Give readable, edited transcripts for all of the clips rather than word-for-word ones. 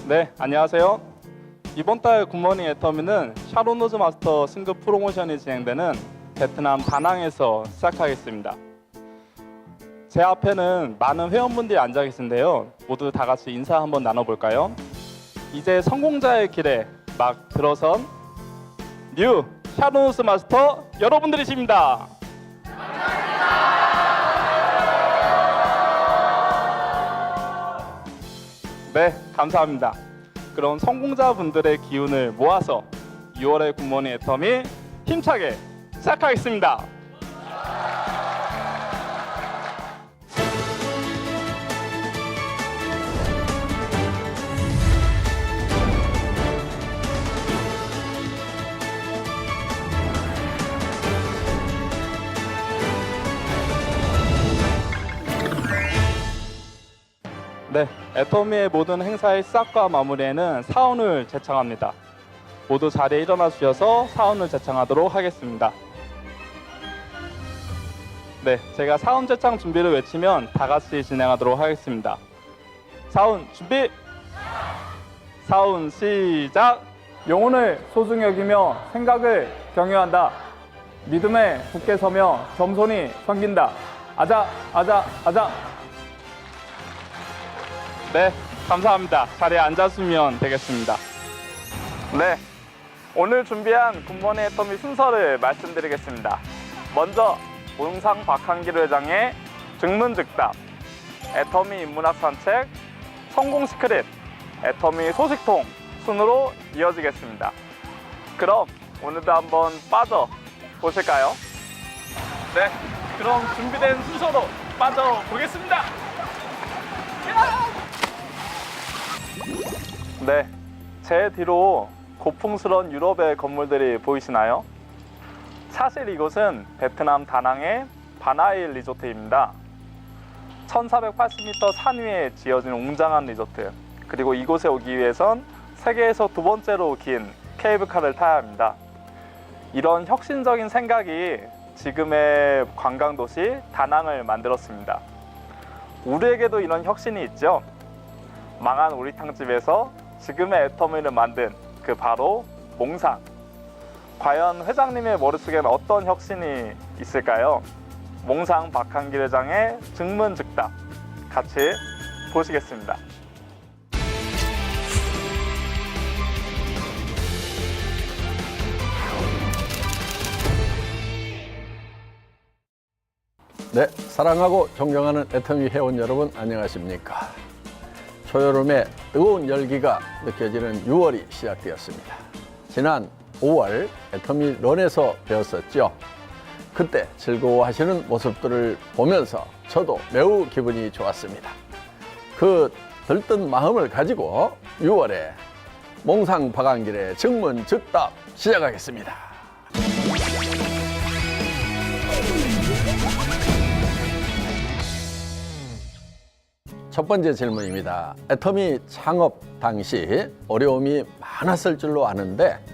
네, 안녕하세요. 이번 달 굿모닝 애터미는 샤론 노즈 마스터 승급 프로모션이 진행되는 베트남 다낭에서 시작하겠습니다. 제 앞에는 많은 회원분들이 앉아 계신데요. 모두 다 같이 인사 한번 나눠볼까요? 이제 성공자의 길에 막 들어선 뉴 샤론 노즈 마스터 여러분들이십니다. 네, 감사합니다. 그럼 성공자분들의 기운을 모아서 6월의 굿모닝 애터미 힘차게 시작하겠습니다. 네, 애터미의 모든 행사의 시작과 마무리에는 사운을 제청합니다. 모두 자리에 일어나 주셔서 사운을 제청하도록 하겠습니다. 네, 제가 사운 제청 준비를 외치면 다 같이 진행하도록 하겠습니다. 사운 준비! 사운 시작! 영혼을 소중히 여기며 생각을 경유한다. 믿음에 굳게 서며 겸손히 섬긴다. 아자, 아자, 아자! 네, 감사합니다. 자리에 앉았으면 되겠습니다. 네, 오늘 준비한 굿모닝 애터미 순서를 말씀드리겠습니다. 먼저 문상 박한길 회장의 증문즉답, 애터미 인문학 산책, 성공 시크릿, 애터미 소식통 순으로 이어지겠습니다. 그럼 오늘도 한번 빠져 보실까요? 네, 그럼 준비된 순서로 빠져 보겠습니다. 네, 제 뒤로 고풍스러운 유럽의 건물들이 보이시나요? 사실 이곳은 베트남 다낭의 바나일 리조트입니다. 1480m 산 위에 지어진 웅장한 리조트, 그리고 이곳에 오기 위해선 세계에서 두 번째로 긴 케이블카를 타야 합니다. 이런 혁신적인 생각이 지금의 관광도시 다낭을 만들었습니다. 우리에게도 이런 혁신이 있죠. 망한 오리탕집에서 지금의 애터미를 만든 그 바로 몽상. 과연 회장님의 머릿속에는 어떤 혁신이 있을까요? 몽상 박한길 회장의 증문즉답 같이 보시겠습니다. 네, 사랑하고 존경하는 애터미 회원 여러분 안녕하십니까? 초여름의 뜨거운 열기가 느껴지는 6월이 시작되었습니다. 지난 5월 애터미 런에서 배웠었죠. 그때 즐거워하시는 모습들을 보면서 저도 매우 기분이 좋았습니다. 그 들뜬 마음을 가지고 6월에 몽상 박한길의 증문즉답 시작하겠습니다. 첫 번째 질문입니다. 애터미 창업 당시 어려움이 많았을 줄로 아는데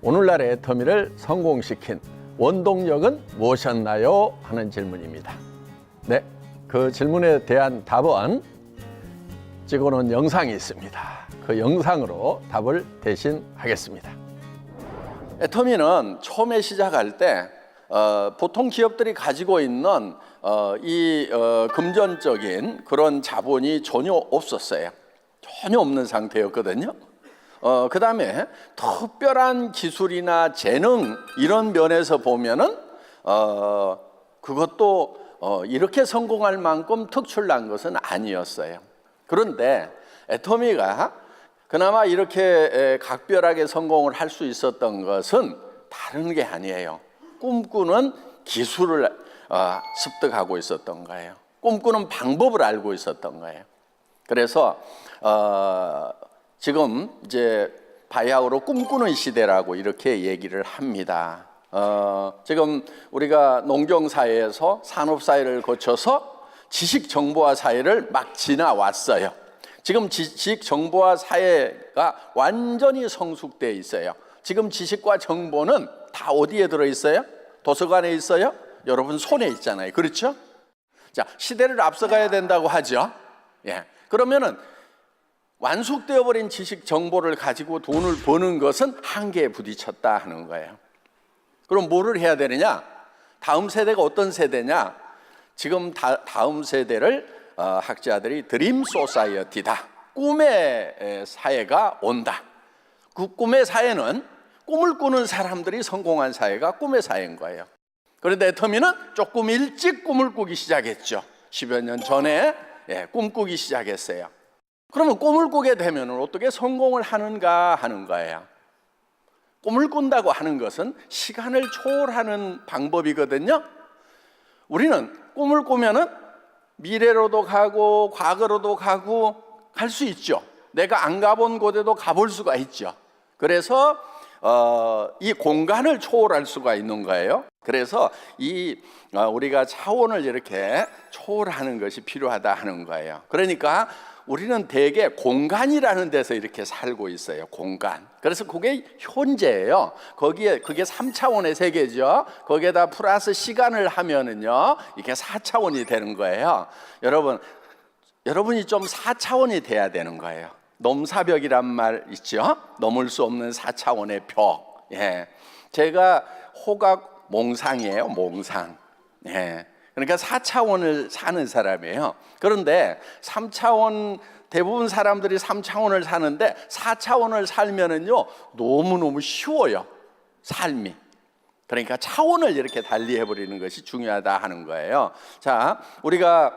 오늘날의 애터미를 성공시킨 원동력은 무엇이었나요? 하는 질문입니다. 네, 그 질문에 대한 답은 찍어놓은 영상이 있습니다. 그 영상으로 답을 대신하겠습니다. 애터미는 처음에 시작할 때 보통 기업들이 가지고 있는 금전적인 그런 자본이 전혀 없었어요. 전혀 없는 상태였거든요. 그 다음에 특별한 기술이나 재능 이런 면에서 보면은 그것도 이렇게 성공할 만큼 특출난 것은 아니었어요. 그런데 애터미가 그나마 이렇게 각별하게 성공을 할 수 있었던 것은 다른 게 아니에요. 꿈꾸는 기술을 습득하고 있었던 거예요. 꿈꾸는 방법을 알고 있었던 거예요. 그래서 지금 이제 바야흐로 꿈꾸는 시대라고 이렇게 얘기를 합니다. 지금 우리가 농경사회에서 산업사회를 거쳐서 지식정보화 사회를 막 지나왔어요. 지금 지식정보화 사회가 완전히 성숙되어 있어요. 지금 지식과 정보는 다 어디에 들어있어요? 도서관에 있어요? 여러분 손에 있잖아요. 그렇죠? 자, 시대를 앞서가야 된다고 하죠. 예. 그러면은 완숙되어 버린 지식 정보를 가지고 돈을 버는 것은 한계에 부딪혔다 하는 거예요. 그럼 뭐를 해야 되느냐? 다음 세대가 어떤 세대냐? 지금 다음 세대를 학자들이 드림 소사이어티다, 꿈의 사회가 온다. 그 꿈의 사회는 꿈을 꾸는 사람들이 성공한 사회가 꿈의 사회인 거예요. 그런데 애터미는 조금 일찍 꿈을 꾸기 시작했죠. 10여 년 전에 꿈꾸기 시작했어요. 그러면 꿈을 꾸게 되면 어떻게 성공을 하는가 하는 거예요. 꿈을 꾼다고 하는 것은 시간을 초월하는 방법이거든요. 우리는 꿈을 꾸면은 미래로도 가고 과거로도 가고 갈 수 있죠. 내가 안 가본 곳에도 가볼 수가 있죠. 그래서 이 공간을 초월할 수가 있는 거예요. 그래서 우리가 차원을 이렇게 초월하는 것이 필요하다 하는 거예요. 그러니까 우리는 대개 공간이라는 데서 이렇게 살고 있어요. 공간. 그래서 그게 현재예요. 그게 3차원의 세계죠. 거기에다 플러스 시간을 하면은요, 이게 4차원이 되는 거예요. 여러분이 좀 4차원이 돼야 되는 거예요. 넘사벽이란 말 있죠? 넘을 수 없는 4차원의 벽. 제가 호각 몽상이에요. 몽상. 그러니까 4차원을 사는 사람이에요. 그런데 3차원, 대부분 사람들이 3차원을 사는데 4차원을 살면은요, 너무너무 쉬워요, 삶이. 그러니까 차원을 이렇게 달리 해버리는 것이 중요하다 하는 거예요. 자, 우리가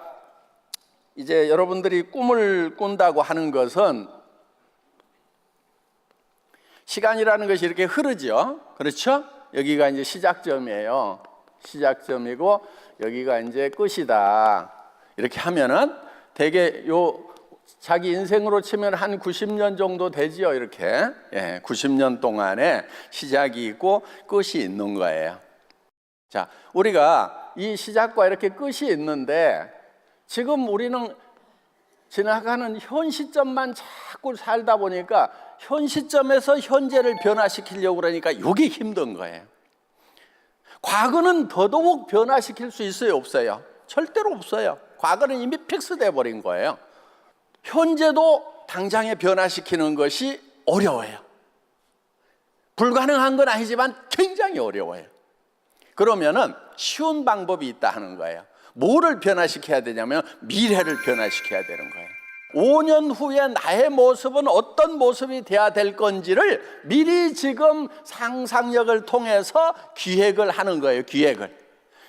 이제 여러분들이 꿈을 꾼다고 하는 것은 시간이라는 것이 이렇게 흐르죠. 그렇죠? 여기가 이제 시작점이에요. 시작점이고 여기가 이제 끝이다. 이렇게 하면은 대개 자기 인생으로 치면 한 90년 정도 되지요. 이렇게 90년 동안에 시작이 있고 끝이 있는 거예요. 자, 우리가 이 시작과 이렇게 끝이 있는데 지금 우리는 지나가는 현 시점만 자꾸 살다 보니까 현 시점에서 현재를 변화시키려고 그러니까 이게 힘든 거예요. 과거는 더더욱 변화시킬 수 있어요, 없어요? 절대로 없어요. 과거는 이미 픽스돼 버린 거예요. 현재도 당장에 변화시키는 것이 어려워요. 불가능한 건 아니지만 굉장히 어려워요. 그러면은 쉬운 방법이 있다 하는 거예요. 뭐를 변화시켜야 되냐면 미래를 변화시켜야 되는 거예요. 5년 후에 나의 모습은 어떤 모습이 돼야 될 건지를 미리 지금 상상력을 통해서 기획을 하는 거예요. 기획을.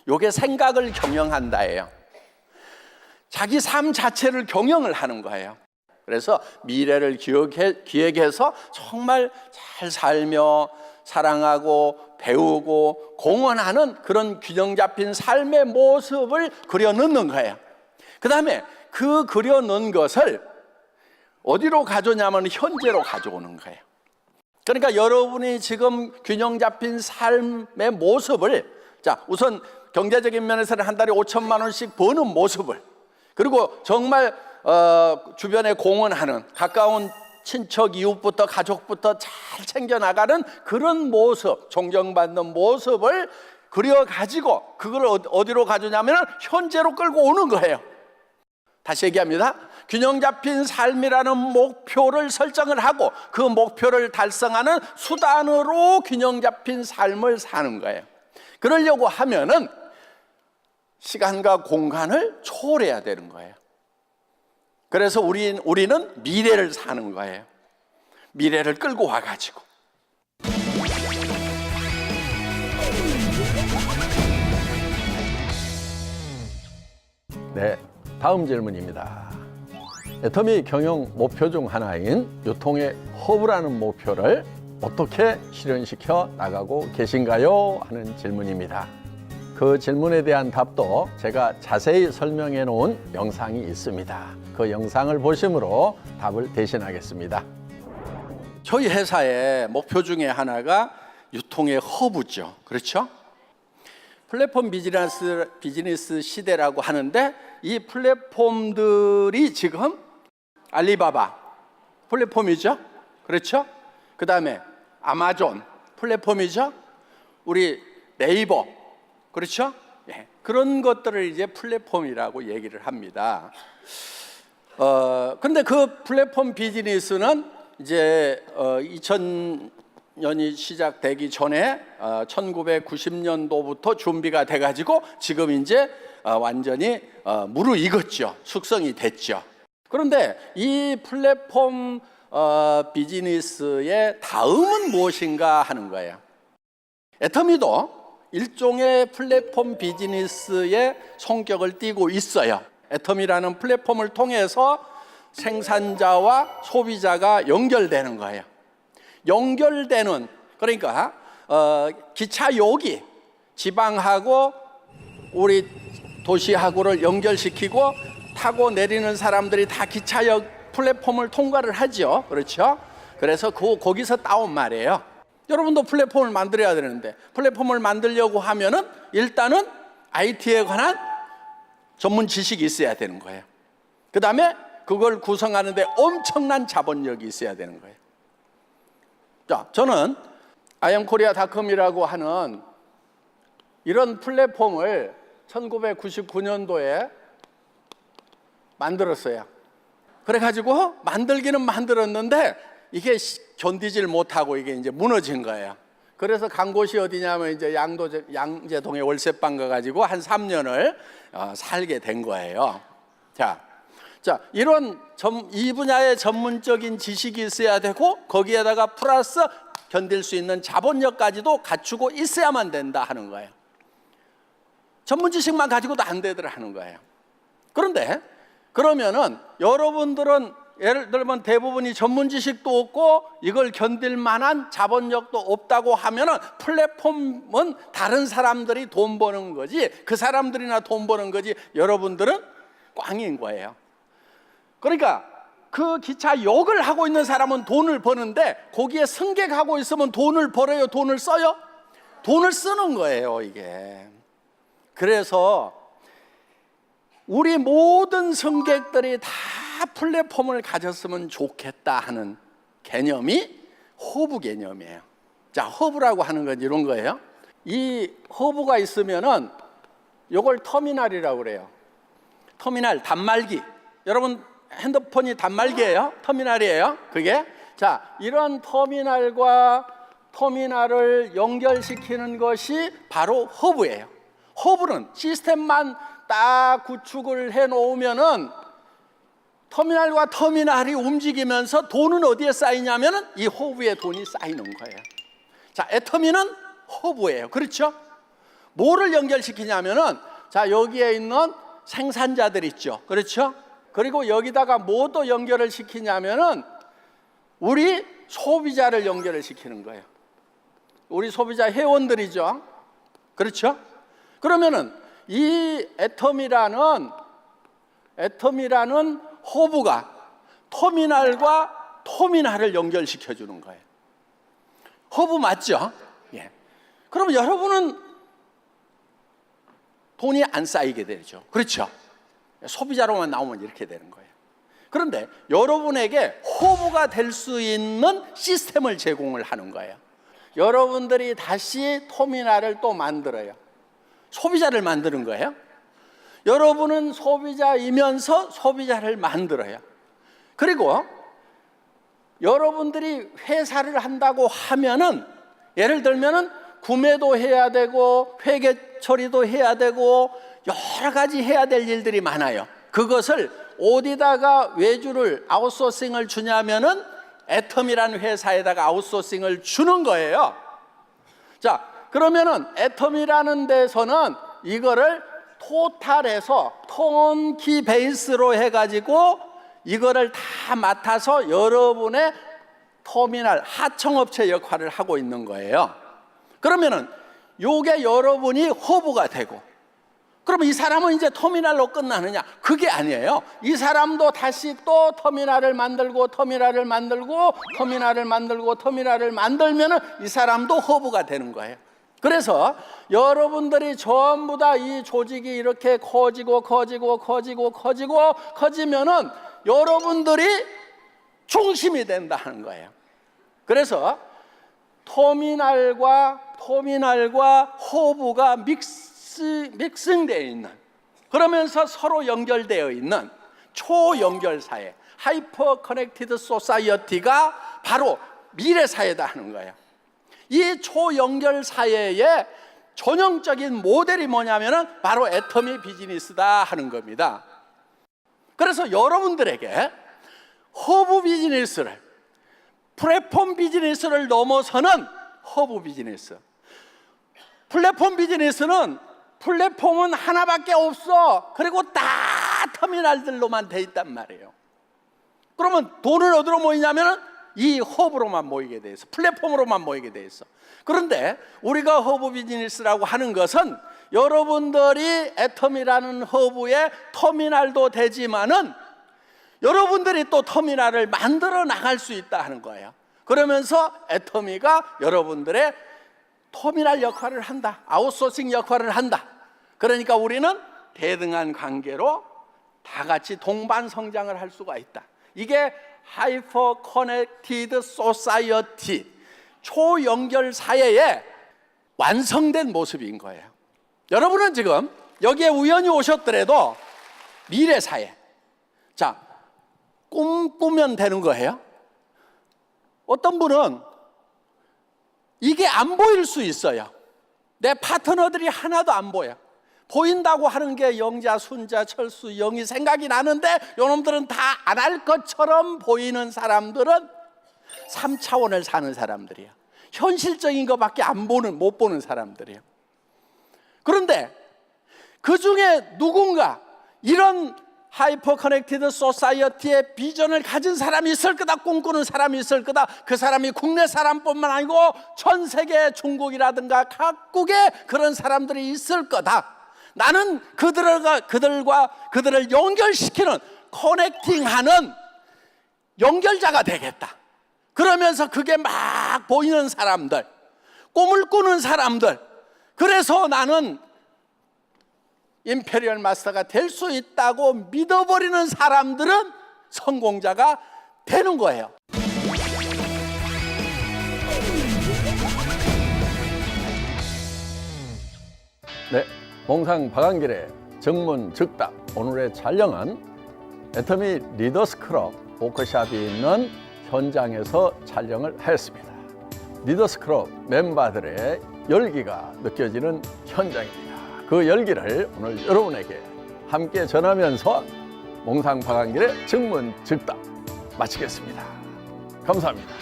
이게 생각을 경영한다예요. 자기 삶 자체를 경영을 하는 거예요. 그래서 미래를 기획해서 정말 잘 살며 사랑하고 배우고 공헌하는 그런 균형 잡힌 삶의 모습을 그려넣는 거예요. 그 다음에 그 그려놓은 것을 어디로 가져오냐면 현재로 가져오는 거예요. 그러니까 여러분이 지금 균형 잡힌 삶의 모습을, 자, 우선 경제적인 면에서는 한 달에 5천만 원씩 버는 모습을, 그리고 정말 주변에 공헌하는 가까운 친척 이웃부터 가족부터 잘 챙겨나가는 그런 모습, 존경받는 모습을 그려가지고 그걸 어디로 가져오냐면 현재로 끌고 오는 거예요. 다시 얘기합니다. 균형 잡힌 삶이라는 목표를 설정을 하고 그 목표를 달성하는 수단으로 균형 잡힌 삶을 사는 거예요. 그러려고 하면은 시간과 공간을 초월해야 되는 거예요. 그래서 우리는 미래를 사는 거예요. 미래를 끌고 와가지고. 네, 다음 질문입니다. 애터미 경영 목표 중 하나인 유통의 허브라는 목표를 어떻게 실현시켜 나가고 계신가요? 하는 질문입니다. 그 질문에 대한 답도 제가 자세히 설명해 놓은 영상이 있습니다. 그 영상을 보심으로 답을 대신하겠습니다. 저희 회사의 목표 중에 하나가 유통의 허브죠. 그렇죠? 플랫폼 비즈니스 시대라고 하는데 이 플랫폼들이 지금 알리바바 플랫폼이죠. 그렇죠? 그 다음에 아마존 플랫폼이죠. 우리 네이버, 그렇죠? 그런 것들을 이제 플랫폼이라고 얘기를 합니다. 근데 그 플랫폼 비즈니스는 이제 2000년이 시작되기 전에 1990년도부터 준비가 돼가지고 지금 이제 완전히 무르익었죠. 숙성이 됐죠. 그런데 이 플랫폼 비즈니스의 다음은 무엇인가 하는 거예요. 애터미도 일종의 플랫폼 비즈니스의 성격을 띠고 있어요. 애터미라는 플랫폼을 통해서 생산자와 소비자가 연결되는 거예요. 연결되는, 그러니까 기차역이 지방하고 우리 도시하고를 연결시키고 타고 내리는 사람들이 다 기차역 플랫폼을 통과를 하죠. 그렇죠? 그래서 거기서 따온 말이에요. 여러분도 플랫폼을 만들어야 되는데, 플랫폼을 만들려고 하면은 일단은 IT에 관한 전문 지식이 있어야 되는 거예요. 그 다음에 그걸 구성하는데 엄청난 자본력이 있어야 되는 거예요. 자, 저는 IamKorea.com이라고 하는 이런 플랫폼을 1999년도에 만들었어요. 그래가지고 만들기는 만들었는데 이게 견디질 못하고 이게 이제 무너진 거예요. 그래서 간 곳이 어디냐면 이제 양재동에 월세방 가가지고 한 3년을 살게 된 거예요. 자, 이런 이 분야의 전문적인 지식이 있어야 되고 거기에다가 플러스 견딜 수 있는 자본력까지도 갖추고 있어야만 된다 하는 거예요. 전문 지식만 가지고도 안 되더라 하는 거예요. 그런데 그러면은 여러분들은 예를 들면 대부분이 전문 지식도 없고 이걸 견딜 만한 자본력도 없다고 하면은 플랫폼은 다른 사람들이 돈 버는 거지, 그 사람들이나 돈 버는 거지, 여러분들은 꽝인 거예요. 그러니까 그 기차역을 하고 있는 사람은 돈을 버는데 거기에 승객하고 있으면 돈을 벌어요, 돈을 써요? 돈을 쓰는 거예요, 이게. 그래서 우리 모든 승객들이 다 플랫폼을 가졌으면 좋겠다 하는 개념이 허브 개념이에요. 자, 허브라고 하는 건 이런 거예요. 이 허브가 있으면은 이걸 터미널이라고 그래요. 터미널, 단말기. 여러분 핸드폰이 단말기예요? 터미널이에요? 그게? 자, 이런 터미널과 터미널을 연결시키는 것이 바로 허브예요. 허브는 시스템만 딱 구축을 해 놓으면은 터미널과 터미널이 움직이면서 돈은 어디에 쌓이냐면은 이 허브에 돈이 쌓이는 거예요. 자, 애터미는 허브예요. 그렇죠? 뭐를 연결시키냐면은 자, 여기에 있는 생산자들 있죠. 그렇죠? 그리고 여기다가 뭐도 연결을 시키냐면은 우리 소비자를 연결을 시키는 거예요. 우리 소비자 회원들이죠. 그렇죠? 그러면은 이 애터미라는 허브가 터미널과 터미널을 연결시켜 주는 거예요. 허브 맞죠? 예. 그럼 여러분은 돈이 안 쌓이게 되죠. 그렇죠? 소비자로만 나오면 이렇게 되는 거예요. 그런데 여러분에게 허브가 될 수 있는 시스템을 제공을 하는 거예요. 여러분들이 다시 터미널을 또 만들어요. 소비자를 만드는 거예요. 여러분은 소비자이면서 소비자를 만들어요. 그리고 여러분들이 회사를 한다고 하면은 예를 들면은 구매도 해야 되고 회계 처리도 해야 되고 여러 가지 해야 될 일들이 많아요. 그것을 어디다가 외주를 아웃소싱을 주냐면은 애텀이라는 회사에다가 아웃소싱을 주는 거예요. 자, 그러면은 애텀이라는 데서는 이거를 토탈해서 턴키 베이스로 해가지고 이거를 다 맡아서 여러분의 터미널 하청업체 역할을 하고 있는 거예요. 그러면은 요게 여러분이 허브가 되고, 그러면 이 사람은 이제 터미널로 끝나느냐? 그게 아니에요. 이 사람도 다시 또 터미널을 만들고 터미널을 만들고 터미널을 만들고 터미널을 만들면은 이 사람도 허브가 되는 거예요. 그래서 여러분들이 전부 다 이 조직이 이렇게 커지면은 여러분들이 중심이 된다는 거예요. 그래서 터미널과 허브가 믹싱되어 있는, 그러면서 서로 연결되어 있는, 초연결 사회, 하이퍼 커넥티드 소사이어티가 바로 미래 사회다 하는 거예요. 이 초연결 사회의 전형적인 모델이 뭐냐면은 바로 애터미 비즈니스다 하는 겁니다. 그래서 여러분들에게 허브 비즈니스를, 플랫폼 비즈니스를 넘어서는 허브 비즈니스. 플랫폼 비즈니스는 플랫폼은 하나밖에 없어. 그리고 다 터미널들로만 돼 있단 말이에요. 그러면 돈을 어디로 모이냐면은 이 허브로만 모이게 돼 있어. 플랫폼으로만 모이게 돼 있어. 그런데 우리가 허브 비즈니스라고 하는 것은 여러분들이 애텀이라는 허브의 터미널도 되지만은 여러분들이 또 터미널을 만들어 나갈 수 있다 하는 거예요. 그러면서 애터미가 여러분들의 터미널 역할을 한다. 아웃소싱 역할을 한다. 그러니까 우리는 대등한 관계로 다 같이 동반 성장을 할 수가 있다. 이게 하이퍼 커넥티드 소사이어티, 초연결 사회의 완성된 모습인 거예요. 여러분은 지금 여기에 우연히 오셨더라도 미래 사회, 자, 꿈꾸면 되는 거예요. 어떤 분은 이게 안 보일 수 있어요. 내 파트너들이 하나도 안 보여. 보인다고 하는 게 영자, 순자, 철수, 영이 생각이 나는데 요놈들은 다 안 할 것처럼 보이는 사람들은 3차원을 사는 사람들이에요. 현실적인 것밖에 못 보는 사람들이에요. 그런데 그 중에 누군가 이런 하이퍼 커넥티드 소사이어티의 비전을 가진 사람이 있을 거다. 꿈꾸는 사람이 있을 거다. 그 사람이 국내 사람뿐만 아니고 전 세계, 중국이라든가 각국에 그런 사람들이 있을 거다. 나는 그들을 연결시키는, 커넥팅하는 연결자가 되겠다. 그러면서 그게 막 보이는 사람들, 꿈을 꾸는 사람들, 그래서 나는 임페리얼 마스터가 될 수 있다고 믿어버리는 사람들은 성공자가 되는 거예요. 네, 몽상 박한길의 정문즉답. 오늘의 촬영은 애터미 리더스 클럽 워크숍이 있는 현장에서 촬영을 했습니다. 리더스 클럽 멤버들의 열기가 느껴지는 현장입니다. 그 열기를 오늘 여러분에게 함께 전하면서 몽상 박한길의 정문즉답 마치겠습니다. 감사합니다.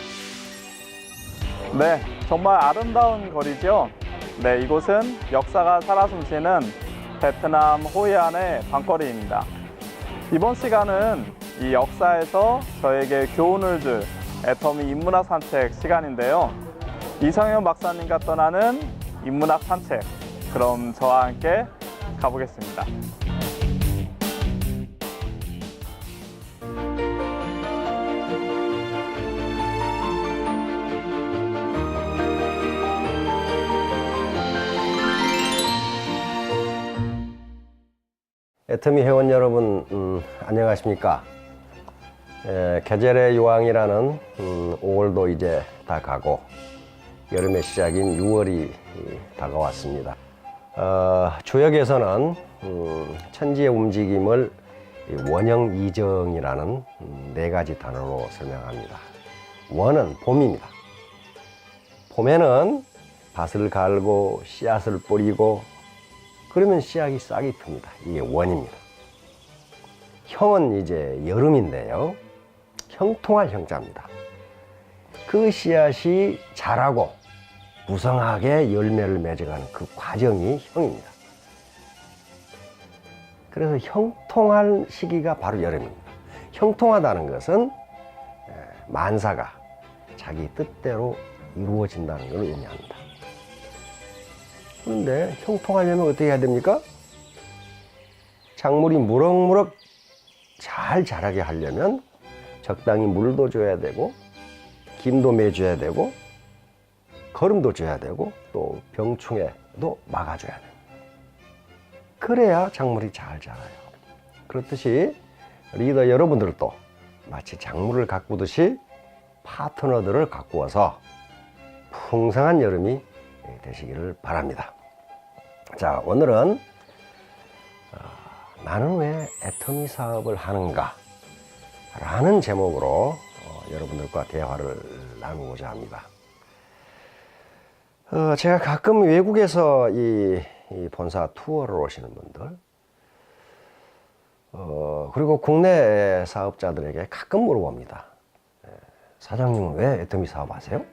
네, 정말 아름다운 거리죠. 네, 이곳은 역사가 살아 숨쉬는 베트남 호이안의 밤거리입니다. 이번 시간은 이 역사에서 저에게 교훈을 줄 애터미 인문학 산책 시간인데요. 이성현 박사님과 떠나는 인문학 산책, 그럼 저와 함께 가보겠습니다. 애터미 회원 여러분, 안녕하십니까? 계절의 유황이라는 5월도 이제 다 가고 여름의 시작인 6월이 다가왔습니다. 주역에서는 천지의 움직임을 원형 이정이라는 4가지 단어로 설명합니다. 원은 봄입니다. 봄에는 밭을 갈고 씨앗을 뿌리고 그러면 씨앗이 싹이 틉니다. 이게 원입니다. 형은 이제 여름인데요. 형통할 형자입니다. 그 씨앗이 자라고 무성하게 열매를 맺어가는 그 과정이 형입니다. 그래서 형통할 시기가 바로 여름입니다. 형통하다는 것은 만사가 자기 뜻대로 이루어진다는 걸 의미합니다. 그런데 형통하려면 어떻게 해야 됩니까? 작물이 무럭무럭 잘 자라게 하려면 적당히 물도 줘야 되고 김도 매줘야 되고 거름도 줘야 되고 또 병충해도 막아줘야 돼요. 그래야 작물이 잘 자라요. 그렇듯이 리더 여러분들도 마치 작물을 가꾸듯이 파트너들을 가꾸어서 풍성한 여름이 되시기를 바랍니다. 자, 오늘은 나는 왜 애터미 사업을 하는가? 라는 제목으로 여러분들과 대화를 나누고자 합니다. 제가 가끔 외국에서 이 본사 투어를 오시는 분들, 그리고 국내 사업자들에게 가끔 물어봅니다. 사장님은 왜 애터미 사업 하세요?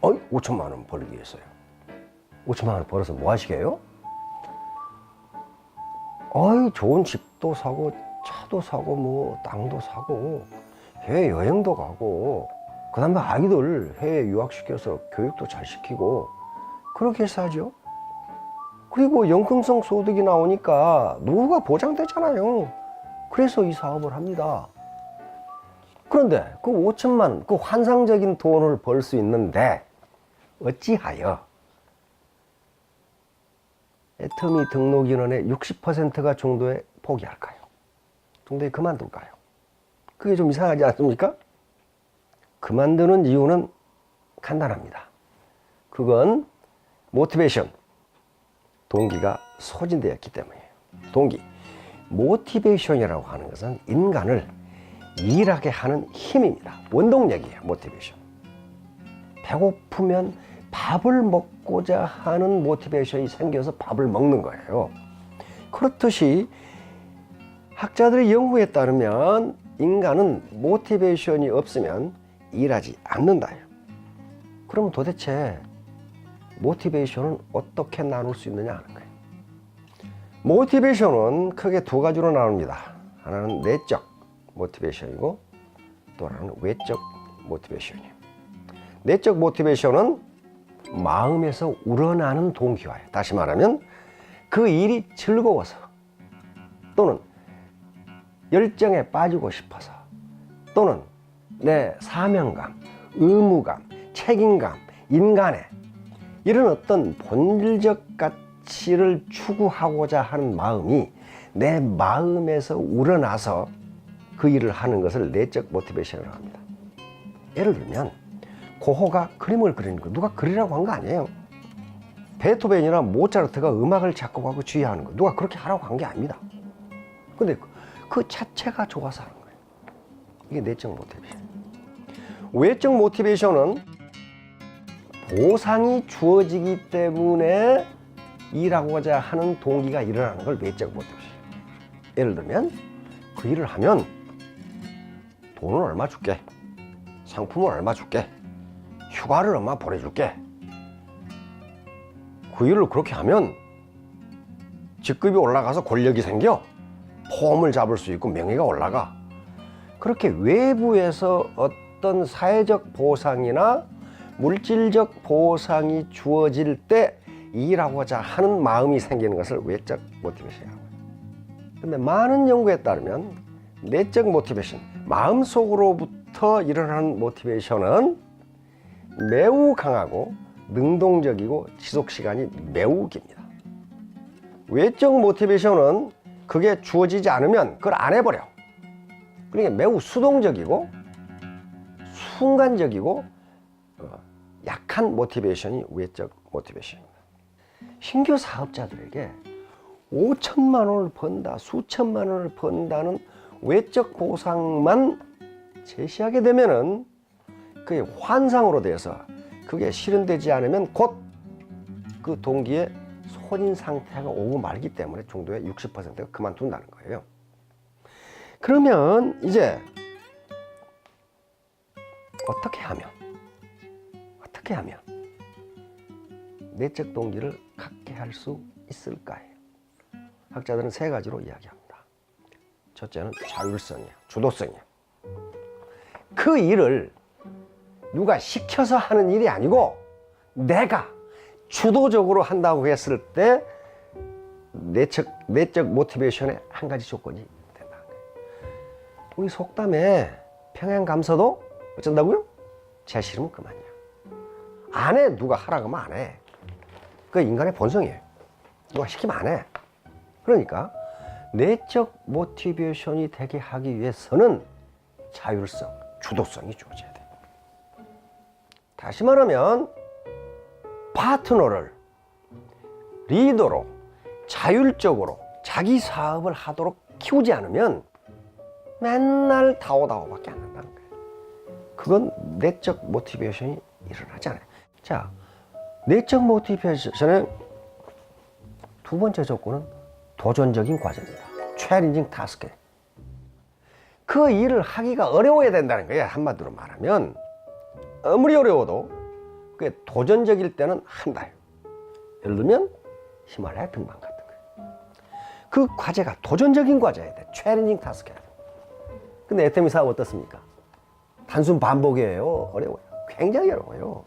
5천만 원 벌기 위해서요. 5천만 원 벌어서 뭐 하시게요? 좋은 집도 사고, 차도 사고, 뭐, 땅도 사고, 해외 여행도 가고, 그 다음에 아이들 해외 유학시켜서 교육도 잘 시키고, 그렇게 해서 하죠. 그리고 연금성 소득이 나오니까 노후가 보장되잖아요. 그래서 이 사업을 합니다. 그런데 그 5천만, 그 환상적인 돈을 벌 수 있는데, 어찌하여 애터미 등록 인원의 60%가 중도에 포기할까요? 중도에 그만둘까요? 그게 좀 이상하지 않습니까? 그만두는 이유는 간단합니다. 그건 모티베이션, 동기가 소진되었기 때문이에요. 동기, 모티베이션이라고 하는 것은 인간을 일하게 하는 힘입니다. 원동력이에요, 모티베이션. 배고프면 밥을 먹고자 하는 모티베이션이 생겨서 밥을 먹는 거예요. 그렇듯이 학자들의 연구에 따르면 인간은 모티베이션이 없으면 일하지 않는다. 그러면 도대체 모티베이션은 어떻게 나눌 수 있느냐 하는 거예요. 모티베이션은 크게 두 가지로 나눕니다. 하나는 내적 모티베이션이고 또 하나는 외적 모티베이션이에요. 내적 모티베이션은 마음에서 우러나는 동기화예요. 다시 말하면 그 일이 즐거워서 또는 열정에 빠지고 싶어서 또는 내 사명감, 의무감, 책임감, 인간의 이런 어떤 본질적 가치를 추구하고자 하는 마음이 내 마음에서 우러나서 그 일을 하는 것을 내적 모티베이션이라고 합니다. 예를 들면 고호가 그림을 그리는 거 누가 그리라고 한 거 아니에요. 베토벤이나 모차르트가 음악을 작곡하고 지휘하는 거 누가 그렇게 하라고 한 게 아닙니다. 근데 그 자체가 좋아서 하는 거예요. 이게 내적 모티베이션. 외적 모티베이션은 보상이 주어지기 때문에 일하고자 하는 동기가 일어나는 걸 외적 모티베이션. 예를 들면 그 일을 하면 돈을 얼마 줄게, 상품을 얼마 줄게, 휴가를 얼마 보내줄게. 그 일을 그렇게 하면 직급이 올라가서 권력이 생겨 폼을 잡을 수 있고 명예가 올라가. 그렇게 외부에서 어떤 사회적 보상이나 물질적 보상이 주어질 때 일하고자 하는 마음이 생기는 것을 외적 모티베이션이라고 해요. 근데 많은 연구에 따르면 내적 모티베이션, 마음속으로부터 일어나는 모티베이션은 매우 강하고 능동적이고 지속시간이 매우 깁니다. 외적 모티베이션은 그게 주어지지 않으면 그걸 안 해버려. 그러니까 매우 수동적이고 순간적이고 약한 모티베이션이 외적 모티베이션입니다. 신규 사업자들에게 5천만 원을 번다, 수천만 원을 번다는 외적 보상만 제시하게 되면은 그게 환상으로 돼서 그게 실현되지 않으면 곧 그 동기의 손인 상태가 오고 말기 때문에 중도의 60%가 그만둔다는 거예요. 그러면 이제 어떻게 하면 내적 동기를 갖게 할 수 있을까요? 학자들은 세 가지로 이야기합니다. 첫째는 자율성이에요. 주도성이에요. 그 일을 누가 시켜서 하는 일이 아니고 내가 주도적으로 한다고 했을 때 내적 모티베이션의 한 가지 조건이 된다는 거예요. 우리 속담에 평양감서도 어쩐다고요? 제 싫으면 그만이야. 안 해. 누가 하라고 하면 안 해. 그 인간의 본성이에요. 누가 시키면 안 해. 그러니까 내적 모티베이션이 되게 하기 위해서는 자율성, 주도성이 주어져야 돼. 다시 말하면 파트너를 리더로 자율적으로 자기 사업을 하도록 키우지 않으면 맨날 다오다오밖에 안 한다는 거예요. 그건 내적 모티베이션이 일어나지 않아요. 자, 내적 모티베이션의 두 번째 조건은 도전적인 과제입니다. 챌린징 타스크. 그 일을 하기가 어려워야 된다는 거예요. 한마디로 말하면 아무리 어려워도 그게 도전적일 때는 한다. 예를 들면 히말라야 등반 같은 거예요. 그 과제가 도전적인 과제여야 돼. 챌린징 타스크야. 근데 애터미 사업 어떻습니까? 단순 반복이에요. 어려워요. 굉장히 어려워요.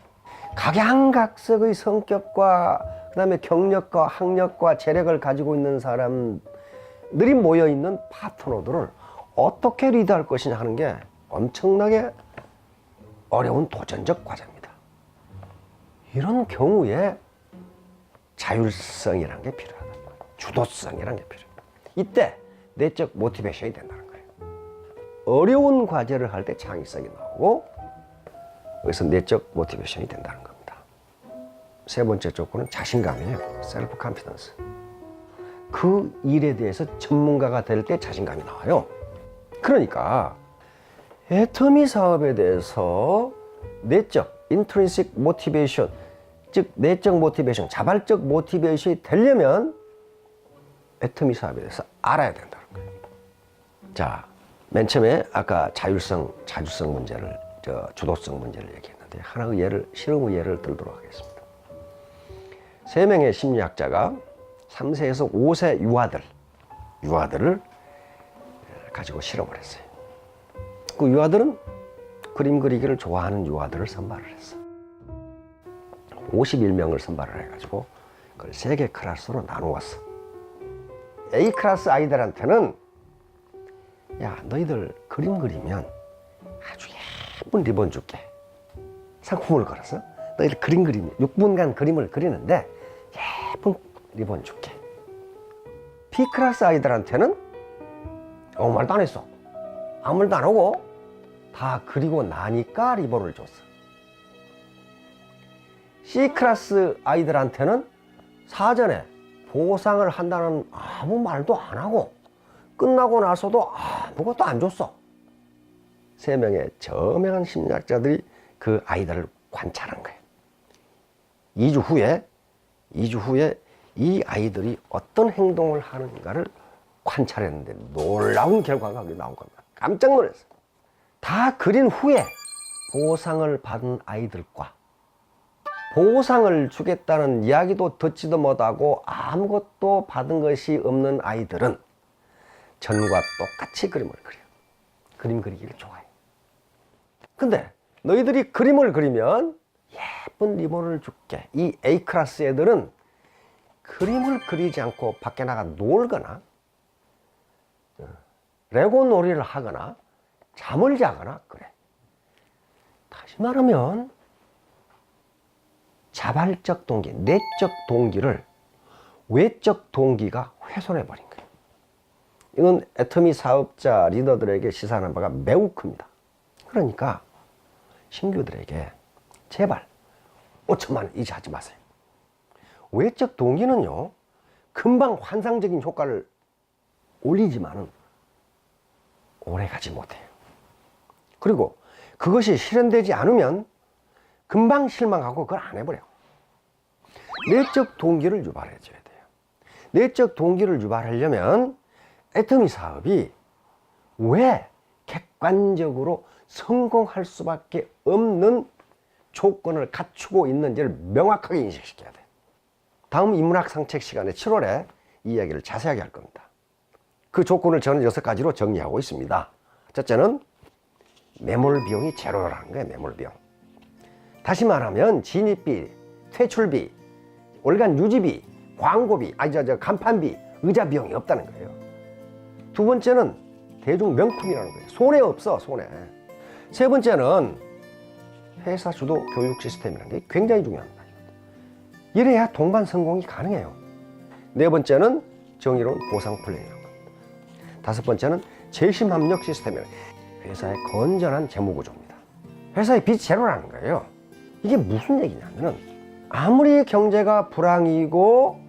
각양각색의 성격과 그다음에 경력과 학력과 재력을 가지고 있는 사람들이 모여 있는 파트너들을 어떻게 리드할 것이냐 하는 게 엄청나게 어려운 도전적 과제입니다. 이런 경우에 자율성이라는 게 필요하다. 주도성이라는 게 필요합니다. 이때 내적 모티베이션이 된다는 거예요. 어려운 과제를 할 때 창의성이 나오고 그래서 내적 모티베이션이 된다는 겁니다. 세 번째 조건은 자신감이에요. 셀프 컨피던스. 그 일에 대해서 전문가가 될 때 자신감이 나와요. 그러니까 애터미 사업에 대해서 내적 인트린식 모티베이션, 즉 내적 모티베이션, 자발적 모티베이션이 되려면 애터미 사업에 대해서 알아야 된다는 거예요. 자, 맨 처음에 아까 자율성 문제를, 주도성 문제를 얘기했는데 하나의 예를, 실험의 예를 들도록 하겠습니다. 3명의 심리학자가 3세에서 5세 유아들을 가지고 실험을 했어요. 그 유아들은 그림 그리기를 좋아하는 유아들을 선발을 했어. 51명을 선발을 해가지고 그걸 3개 클래스로 나누었어. A 클래스 아이들한테는 야, 너희들 그림 그리면 아주 예쁜 리본 줄게. 상품을 걸어서 너희들 그림 그리면 6분간 그림을 그리는데 예쁜 리본 줄게. B 클래스 아이들한테는 아무 말도 안 했어. 아무 말도 안 하고 다 그리고 나니까 리본을 줬어. C 클래스 아이들한테는 사전에 보상을 한다는 아무 말도 안 하고 끝나고 나서도 아무것도 안 줬어. 3명의 저명한 심리학자들이 그 아이들을 관찰한 거예요. 2주 후에 이 아이들이 어떤 행동을 하는가를 관찰했는데 놀라운 결과가 나온 겁니다. 깜짝 놀랐어요. 다 그린 후에 보상을 받은 아이들과 보상을 주겠다는 이야기도 듣지도 못하고 아무것도 받은 것이 없는 아이들은 전과 똑같이 그림을 그려. 그림 그리기를 좋아해. 근데 너희들이 그림을 그리면 예쁜 리본을 줄게. 이 A 클래스 애들은 그림을 그리지 않고 밖에 나가 놀거나 레고 놀이를 하거나 잠을 자거나 그래. 다시 말하면 자발적 동기, 내적 동기를 외적 동기가 훼손해 버린 거예요. 이건 애터미 사업자 리더들에게 시사하는 바가 매우 큽니다. 그러니까 신규들에게 제발 5천만 원 이제 하지 마세요. 외적 동기는요, 금방 환상적인 효과를 올리지만은 오래 가지 못해요. 그리고 그것이 실현되지 않으면 금방 실망하고 그걸 안 해버려요. 내적 동기를 유발해 줘야 돼요. 내적 동기를 유발하려면 애터미 사업이 왜 객관적으로 성공할 수밖에 없는 조건을 갖추고 있는지를 명확하게 인식시켜야 돼요. 다음 인문학 상책 시간에 7월에 이 이야기를 자세하게 할 겁니다. 그 조건을 저는 6가지로 정리하고 있습니다. 첫째는 매몰 비용이 제로라는 거예요. 매몰 비용. 다시 말하면 진입비, 퇴출비, 월간 유지비, 광고비, 간판비, 의자 비용이 없다는 거예요. 두 번째는 대중 명품이라는 거예요. 손해 없어, 손해. 세 번째는 회사 주도 교육 시스템이라는 게 굉장히 중요합니다. 이래야 동반 성공이 가능해요. 네 번째는 정의로운 보상 플랜이라는 겁니다. 다섯 번째는 재심 합력 시스템이라는 회사의 건전한 재무 구조입니다. 회사의 빚 제로라는 거예요. 이게 무슨 얘기냐면은 아무리 경제가 불황이고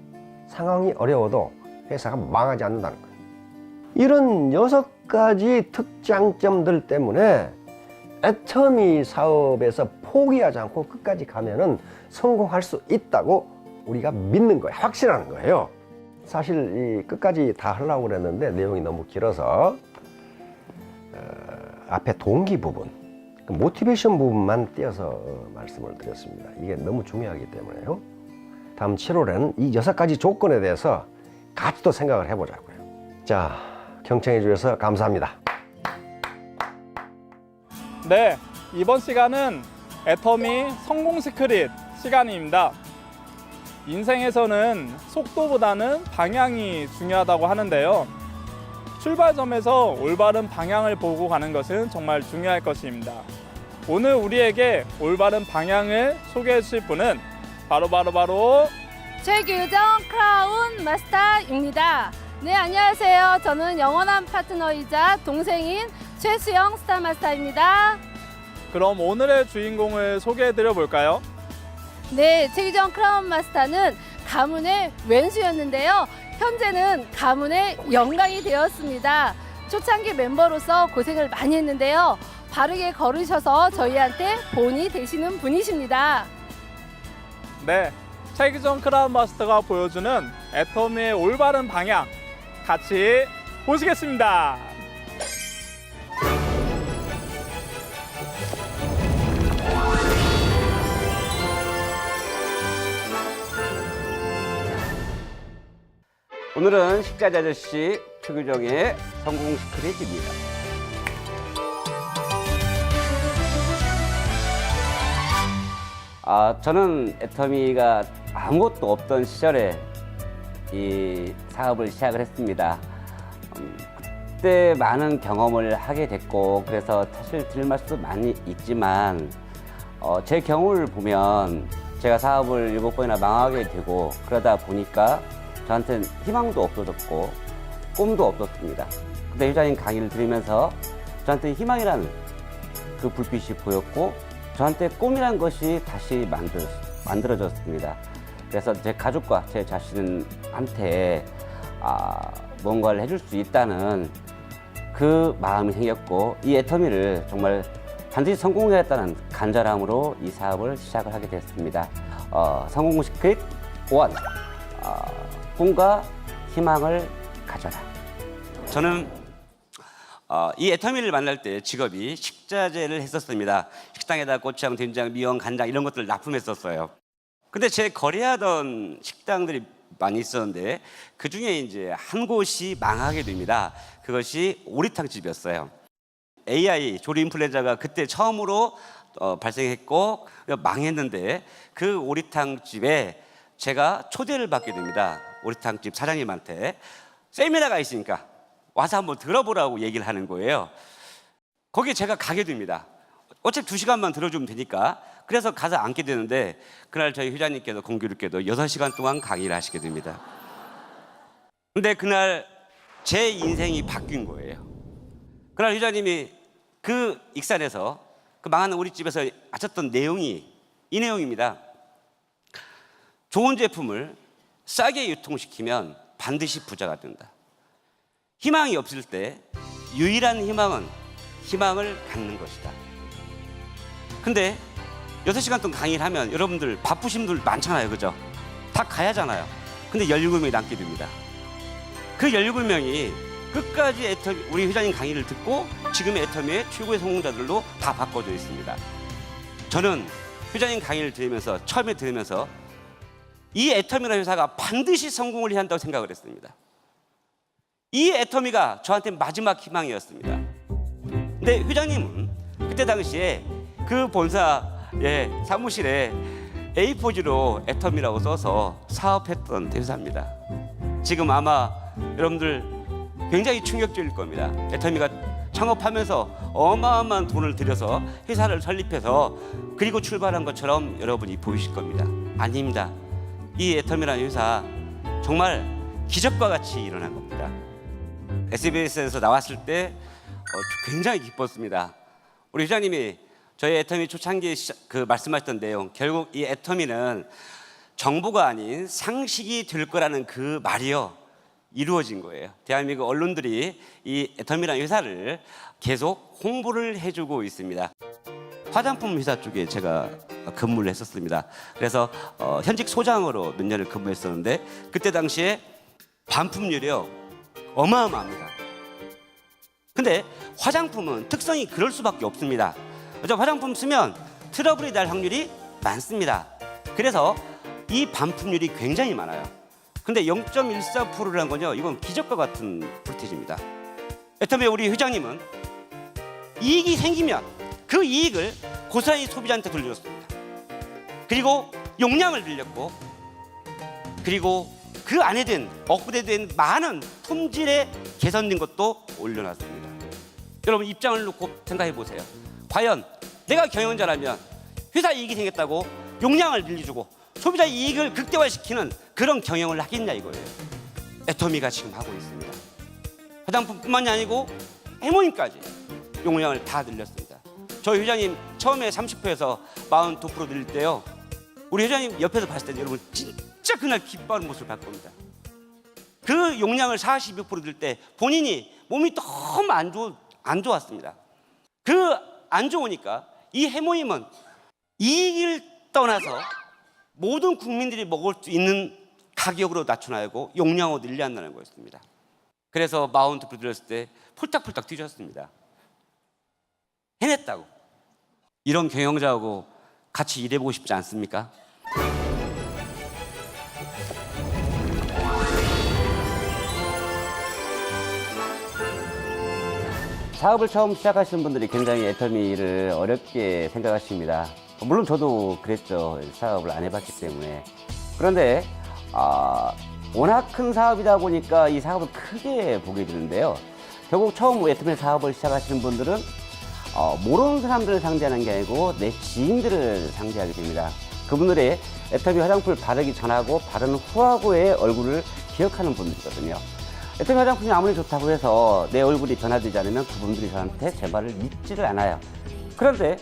상황이 어려워도 회사가 망하지 않는다는 거예요. 이런 6가지 특장점들 때문에 애터미 사업에서 포기하지 않고 끝까지 가면은 성공할 수 있다고 우리가 믿는 거예요. 확신하는 거예요. 사실 이 끝까지 다 하려고 그랬는데 내용이 너무 길어서 앞에 동기 부분, 그 모티베이션 부분만 띄어서 말씀을 드렸습니다. 이게 너무 중요하기 때문에요. 다음 7월에는 이 6가지 조건에 대해서 같이 또 생각을 해보자고요. 자, 경청해 주셔서 감사합니다. 네, 이번 시간은 애터미 성공 시크릿 시간입니다. 인생에서는 속도보다는 방향이 중요하다고 하는데요. 출발점에서 올바른 방향을 보고 가는 것은 정말 중요할 것입니다. 오늘 우리에게 올바른 방향을 소개해 주실 분은 바로 최규정 크라운 마스터입니다. 네, 안녕하세요. 저는 영원한 파트너이자 동생인 최수영 스타 마스터입니다. 그럼 오늘의 주인공을 소개해 드려 볼까요? 네, 최규정 크라운 마스터는 가문의 왼수였는데요. 현재는 가문의 영광이 되었습니다. 초창기 멤버로서 고생을 많이 했는데요. 바르게 걸으셔서 저희한테 본이 되시는 분이십니다. 네, 최규정 크라운 마스터가 보여주는 애터미의 올바른 방향 같이 보시겠습니다. 오늘은 식자재 아저씨 최규정의 성공 시크릿입니다. 저는 애터미가 아무것도 없던 시절에 이 사업을 시작을 했습니다. 그때 많은 경험을 하게 됐고 그래서 사실 드릴 말씀도 많이 있지만 제 경우를 보면 제가 사업을 7번이나 망하게 되고 그러다 보니까 저한테는 희망도 없어졌고 꿈도 없었습니다. 근데 회장님 강의를 들으면서 저한테 희망이라는 그 불빛이 보였고 저한테 꿈이라는 것이 다시 만들어졌습니다. 그래서 제 가족과 제 자신한테 뭔가를 해줄 수 있다는 그 마음이 생겼고 이 애터미를 정말 반드시 성공해야겠다는 간절함으로 이 사업을 시작을 하게 됐습니다. 성공 시크릿 1. 꿈과 희망을 가져라. 저는 이 애터미를 만날 때 직업이 식자재를 했었습니다. 식당에다 고추장, 된장, 미원, 간장 이런 것들을 납품했었어요. 근데 제 거래하던 식당들이 많이 있었는데 그 중에 이제 한 곳이 망하게 됩니다. 그것이 오리탕집이었어요. AI 조리 인플루엔자가 그때 처음으로 발생했고 망했는데 그 오리탕집에 제가 초대를 받게 됩니다. 오리탕집 사장님한테 세미나가 있으니까 와서 한번 들어보라고 얘기를 하는 거예요. 거기에 제가 가게 됩니다. 어차피 2시간만 들어주면 되니까. 그래서 가서 앉게 되는데 그날 저희 회장님께서 공교롭게도 6시간 동안 강의를 하시게 됩니다. 근데 그날 제 인생이 바뀐 거예요. 그날 회장님이 그 익산에서 그 망하는 우리집에서 하셨던 내용이 이 내용입니다. 좋은 제품을 싸게 유통시키면 반드시 부자가 된다. 희망이 없을 때 유일한 희망은 희망을 갖는 것이다. 근데 6시간 동안 강의를 하면 여러분들 바쁘신 분들 많잖아요. 그죠? 다 가야 하잖아요. 근데 17명이 남게 됩니다. 그 17명이 끝까지 우리 회장님 강의를 듣고 지금의 애터미의 최고의 성공자들로 다 바꿔져 있습니다. 저는 회장님 강의를 처음에 들으면서 이 애터미라는 회사가 반드시 성공을 해야 한다고 생각을 했습니다. 이 애터미가 저한테 마지막 희망이었습니다. 근데 회장님은 그때 당시에 그 본사의 사무실에 A4지로 애터미라고 써서 사업했던 회사입니다. 지금 아마 여러분들 굉장히 충격적일 겁니다. 애터미가 창업하면서 어마어마한 돈을 들여서 회사를 설립해서 그리고 출발한 것처럼 여러분이 보이실 겁니다. 아닙니다. 이 애터미라는 회사 정말 기적과 같이 일어난 겁니다. SBS에서 나왔을 때 굉장히 기뻤습니다. 우리 회장님이 저희 애터미 초창기 그 말씀하셨던 내용, 결국 이 애터미는 정보가 아닌 상식이 될 거라는 그 말이요. 이루어진 거예요. 대한민국 언론들이 이 애터미라는 회사를 계속 홍보를 해주고 있습니다. 화장품 회사 쪽에 제가 근무를 했었습니다. 그래서 현직 소장으로 몇 년을 근무했었는데 그때 당시에 반품률이요 어마어마합니다. 근데 화장품은 특성이 그럴 수밖에 없습니다. 그래서 화장품 쓰면 트러블이 날 확률이 많습니다. 그래서 이 반품률이 굉장히 많아요. 근데 0.14%라는 건요, 이건 기적과 같은 볼테이지입니다. 애터미 우리 회장님은 이익이 생기면 그 이익을 고스란히 소비자한테 돌려줬습니다. 그리고 용량을 늘렸고, 그리고 그 안에 든 업그레이드된 많은 품질에 개선된 것도 올려놨습니다. 여러분 입장을 놓고 생각해 보세요. 과연 내가 경영자라면 회사 이익이 생겼다고 용량을 늘려주고 소비자 이익을 극대화시키는 그런 경영을 하겠냐 이거예요. 애터미가 지금 하고 있습니다. 화장품뿐만이 아니고 해모임까지 용량을 다 늘렸습니다. 저희 회장님 처음에 30%에서 42% 늘릴 때요, 우리 회장님 옆에서 봤을 때 여러분 진짜 그날 기뻐하는 모습을 볼 겁니다. 그 용량을 42% 늘릴 때 본인이 몸이 너무 안 좋았습니다. 그 안 좋으니까 이 해모임은 이익을 떠나서 모든 국민들이 먹을 수 있는 가격으로 낮춰놔고 용량을 늘려야 한다는 거였습니다. 그래서 42% 늘렸을 때 폴딱폴딱 뛰셨습니다. 해냈다고. 이런 경영자하고 같이 일해보고 싶지 않습니까? 사업을 처음 시작하시는 분들이 굉장히 애터미를 어렵게 생각하십니다. 물론 저도 그랬죠. 사업을 안 해봤기 때문에. 그런데 워낙 큰 사업이다 보니까 이 사업을 크게 보게 되는데요. 결국 처음 애터미 사업을 시작하시는 분들은 모르는 사람들을 상대하는 게 아니고 내 지인들을 상대하게 됩니다. 그분들의 애터미 화장품을 바르기 전하고 바르는 후하고의 얼굴을 기억하는 분들이거든요. 애터미 화장품이 아무리 좋다고 해서 내 얼굴이 변화되지 않으면 그분들이 저한테 제 말을 믿지를 않아요. 그런데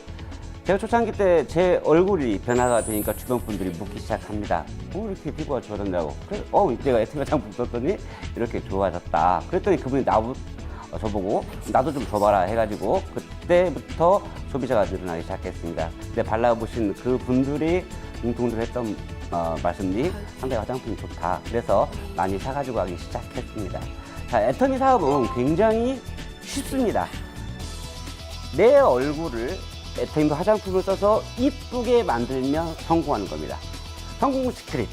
제가 초창기 때 제 얼굴이 변화가 되니까 주변 분들이 묻기 시작합니다. 이렇게 피부가 좋아졌냐고. 그래서 내가 애터미 화장품 썼더니 이렇게 좋아졌다. 그랬더니 그분이 저보고 나도 좀 줘봐라 해가지고 그때부터 소비자가 늘어나기 시작했습니다. 근데 발라보신 그 분들이 공통적으로 했던 말씀이 상당히 화장품이 좋다. 그래서 많이 사가지고 가기 시작했습니다. 자, 애터미 사업은 굉장히 쉽습니다. 내 얼굴을 애터미 화장품을 써서 이쁘게 만들면 성공하는 겁니다. 성공 시크릿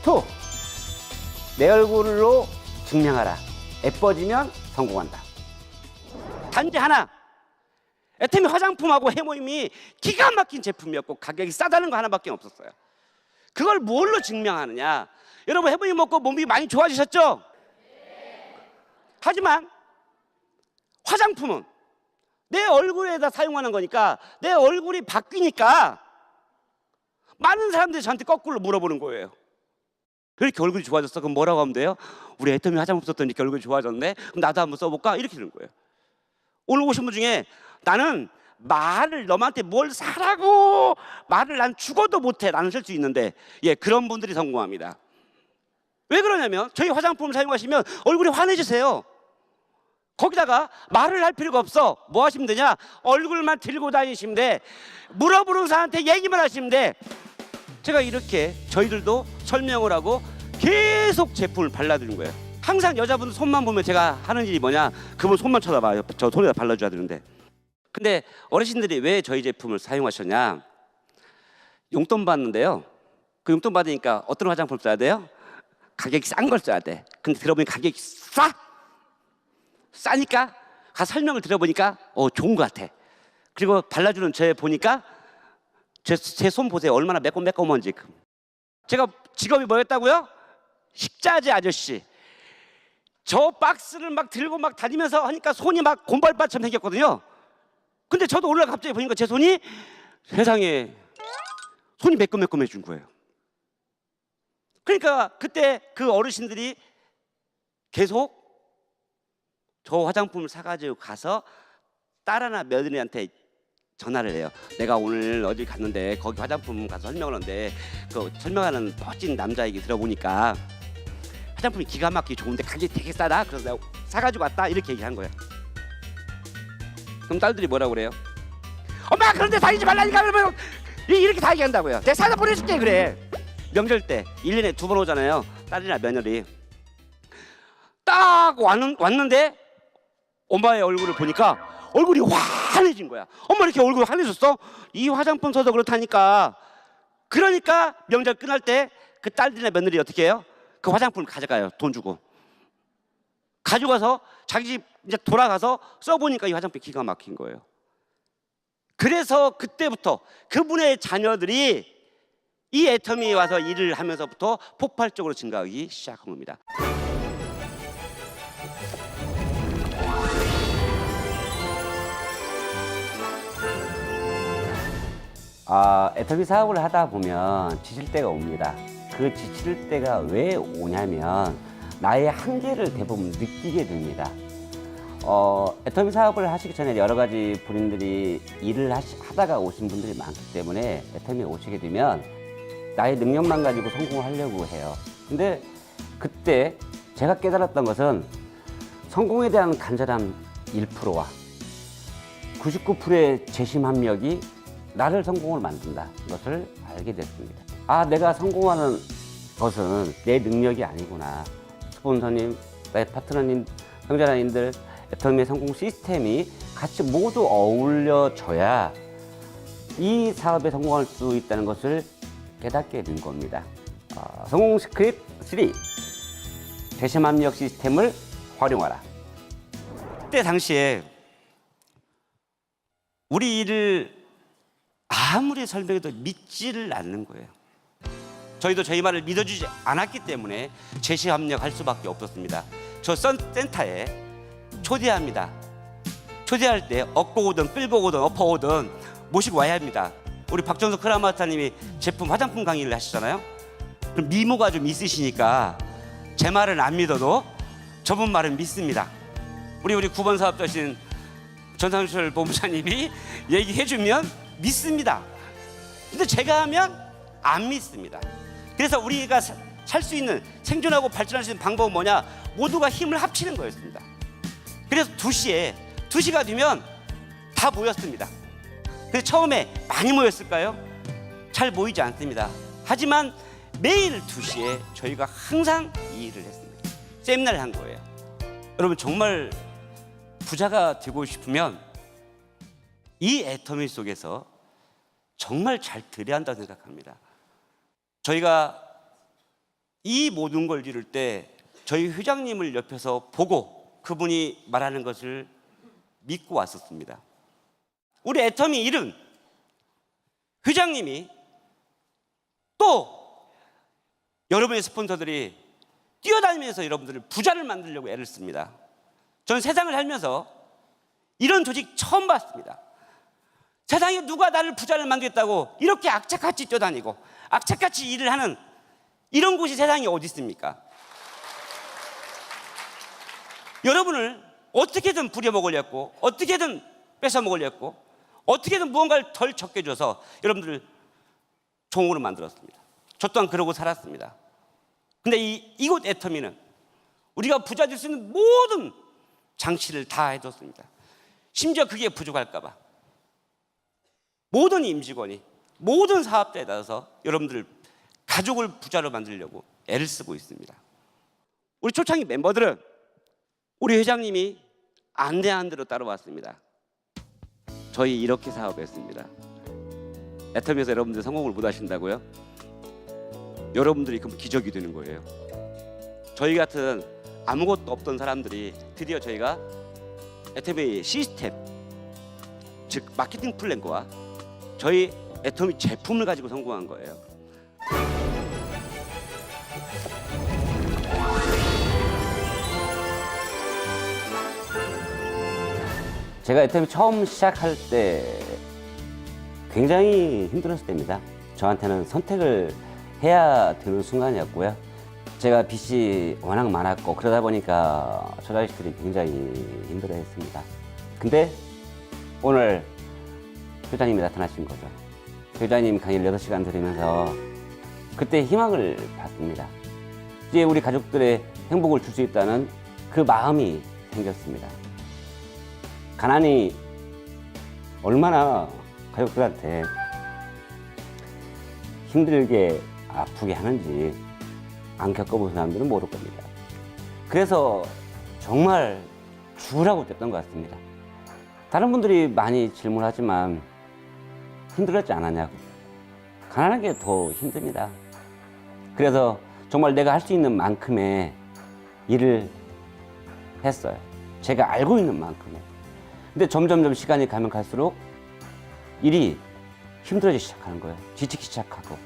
2. 내 얼굴로 증명하라. 예뻐지면 성공한다. 단지 하나, 애터미 화장품하고 해모임이 기가 막힌 제품이었고 가격이 싸다는 거 하나밖에 없었어요. 그걸 뭘로 증명하느냐? 여러분 해모임 먹고 몸이 많이 좋아지셨죠? 하지만 화장품은 내 얼굴에다 사용하는 거니까 내 얼굴이 바뀌니까 많은 사람들이 저한테 거꾸로 물어보는 거예요. 왜 이렇게 얼굴이 좋아졌어? 그럼 뭐라고 하면 돼요? 우리 애터미 화장품 썼더니 이렇게 얼굴이 좋아졌네? 그럼 나도 한번 써볼까? 이렇게 되는 거예요. 오늘 오신 분 중에 나는 말을 너한테 뭘 사라고 말을 난 죽어도 못해 나는 쓸 수 있는데 그런 분들이 성공합니다. 왜 그러냐면 저희 화장품을 사용하시면 얼굴이 환해지세요. 거기다가 말을 할 필요가 없어. 뭐 하시면 되냐? 얼굴만 들고 다니시면 돼. 물어보는 사람한테 얘기만 하시면 돼. 제가 이렇게 저희들도 설명을 하고 계속 제품을 발라드리는 거예요. 항상 여자분들 손만 보면 제가 하는 일이 뭐냐? 그분 손만 쳐다봐요. 저 손에다 발라줘야 되는데. 근데 어르신들이 왜 저희 제품을 사용하셨냐? 용돈 받는데요. 그 용돈 받으니까 어떤 화장품 써야 돼요? 가격이 싼 걸 써야 돼. 근데 들어보니 가격이 싸니까 가서 설명을 들어보니까 좋은 것 같아. 그리고 발라주는 제 보니까 제 손 보세요. 얼마나 매콤매콤한지. 제가 직업이 뭐였다고요? 식자재 아저씨. 저 박스를 막 들고 막 다니면서 하니까 손이 막 곰발바처럼 생겼거든요. 근데 저도 오늘 갑자기 보니까 제 손이 세상에 손이 매콤매콤해진 거예요. 그러니까 그때 그 어르신들이 계속 저 화장품을 사가지고 가서 딸하나 며느리한테 전화를 해요. 내가 오늘 어디 갔는데 거기 화장품 가서 설명을 하는데 그 설명하는 멋진 남자 얘기 들어보니까 화장품이 기가 막히게 좋은데 가격이 되게 싸다. 그래서 내가 사가지고 왔다 이렇게 얘기한 거야. 그럼 딸들이 뭐라고 그래요? 엄마 그런데 다니지 말라니까. 그러면 이렇게 다 얘기한다고요. 내가 사다 보내줄게 그래. 명절 때 1년에 2번 오잖아요. 딸이나 며느리. 딱 왔는데 엄마의 얼굴을 보니까 얼굴이 환해진 거야. 엄마 이렇게 얼굴이 환해졌어? 이 화장품 써서 그렇다니까. 그러니까 명절 끝날 때 그 딸들이나 며느리 어떻게 해요? 그 화장품을 가져가요. 돈 주고. 가져가서 자기 집 이제 돌아가서 써보니까 이 화장품이 기가 막힌 거예요. 그래서 그때부터 그분의 자녀들이 이 애터미에 와서 일을 하면서부터 폭발적으로 증가하기 시작한 겁니다. 애터미 사업을 하다 보면 지칠 때가 옵니다. 그 지칠 때가 왜 오냐면 나의 한계를 대부분 느끼게 됩니다. 애터미 사업을 하시기 전에 여러 가지 본인들이 일을 하다가 오신 분들이 많기 때문에 애터미에 오시게 되면 나의 능력만 가지고 성공을 하려고 해요. 근데 그때 제가 깨달았던 것은 성공에 대한 간절한 1%와 99%의 재심합력이 나를 성공을 만든다. 것을 알게 됐습니다. 내가 성공하는 것은 내 능력이 아니구나. 스폰서님, 나의 파트너님, 성전하님들, 애터미의 성공 시스템이 같이 모두 어울려져야 이 사업에 성공할 수 있다는 것을 깨닫게 된 겁니다. 성공 스크립 3. 재심합력 시스템을 활용하라. 그때 당시에 우리 일을 아무리 설명해도 믿지를 않는 거예요. 저희도 저희 말을 믿어주지 않았기 때문에 재심합력할 수밖에 없었습니다. 저 센터에 초대합니다. 초대할 때 업고 오든 끌고 오든 엎어 오든 모시고 와야 합니다. 우리 박정석 크라마스터님이 제품 화장품 강의를 하시잖아요. 그럼 미모가 좀 있으시니까 제 말은 안 믿어도 저분 말은 믿습니다. 우리 9번 사업자신 전상철 본부장님이 얘기해주면 믿습니다. 근데 제가 하면 안 믿습니다. 그래서 우리가 살 수 있는, 생존하고 발전할 수 있는 방법은 뭐냐? 모두가 힘을 합치는 거였습니다. 그래서 2시가 되면 다 모였습니다. 근데 처음에 많이 모였을까요? 잘 모이지 않습니다. 하지만 매일 2시에 저희가 항상 이 일을 했습니다. 세미나를 한 거예요. 여러분 정말 부자가 되고 싶으면 이 애터미 속에서 정말 잘 들여야 한다고 생각합니다. 저희가 이 모든 걸 이룰 때 저희 회장님을 옆에서 보고 그분이 말하는 것을 믿고 왔었습니다. 우리 애터미 일은 회장님이 또 여러분의 스폰서들이 뛰어다니면서 여러분들을 부자를 만들려고 애를 씁니다. 저는 세상을 살면서 이런 조직 처음 봤습니다. 세상에 누가 나를 부자를 만들겠다고 이렇게 악착같이 뛰어다니고 악착같이 일을 하는 이런 곳이 세상에 어디 있습니까? 여러분을 어떻게든 부려먹으려고, 어떻게든 뺏어먹으려고, 어떻게든 무언가를 덜 적게 줘서 여러분들을 종으로 만들었습니다. 저 또한 그러고 살았습니다. 근데 이곳 애터미는 우리가 부자 될 수 있는 모든 장치를 다 해뒀습니다. 심지어 그게 부족할까 봐 모든 임직원이, 모든 사업자에 따라서 여러분들 가족을 부자로 만들려고 애를 쓰고 있습니다. 우리 초창기 멤버들은 우리 회장님이 안내한 대로 따라왔습니다. 저희 이렇게 사업했습니다. 애터미에서 여러분들 성공을 못 하신다고요? 여러분들이 그럼 기적이 되는 거예요. 저희 같은 아무것도 없던 사람들이 드디어 저희가 애터미 시스템, 즉 마케팅 플랜과 저희 애터미 제품을 가지고 성공한 거예요. 제가 애터미 처음 시작할 때 굉장히 힘들었을 때입니다. 저한테는 선택을 해야 되는 순간이었고요. 제가 빚이 워낙 많았고 그러다 보니까 저 자식들이 굉장히 힘들어했습니다. 근데 오늘 회장님이 나타나신 거죠. 회장님 강의를 8시간 들으면서 그때 희망을 봤습니다. 이제 우리 가족들의 행복을 줄 수 있다는 그 마음이 생겼습니다. 가난이 얼마나 가족들한테 힘들게 아프게 하는지 안 겪어본 사람들은 모를 겁니다. 그래서 정말 죽으라고 됐던 것 같습니다. 다른 분들이 많이 질문하지만 힘들었지 않았냐고. 가난한 게 더 힘듭니다. 그래서 정말 내가 할 수 있는 만큼의 일을 했어요. 제가 알고 있는 만큼의. 근데 점점점 시간이 가면 갈수록 일이 힘들어지기 시작하는 거예요. 지치기 시작하고.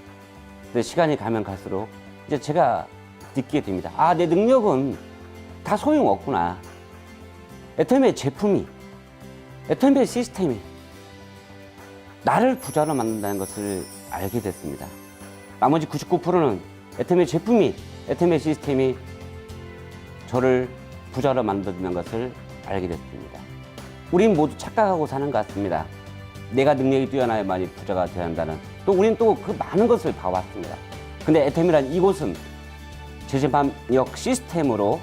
근데 시간이 가면 갈수록 이제 제가 느끼게 됩니다. 아, 내 능력은 다 소용없구나. 애터미의 제품이, 애터미의 시스템이 나를 부자로 만든다는 것을 알게 됐습니다. 나머지 99%는 애터미의 제품이, 애터미의 시스템이 저를 부자로 만든다는 것을 알게 됐습니다. 우린 모두 착각하고 사는 것 같습니다. 내가 능력이 뛰어나야만이 부자가 되어야 한다는. 또 우린 또 그 많은 것을 봐왔습니다. 근데 애터미란 이곳은 제재방역 시스템으로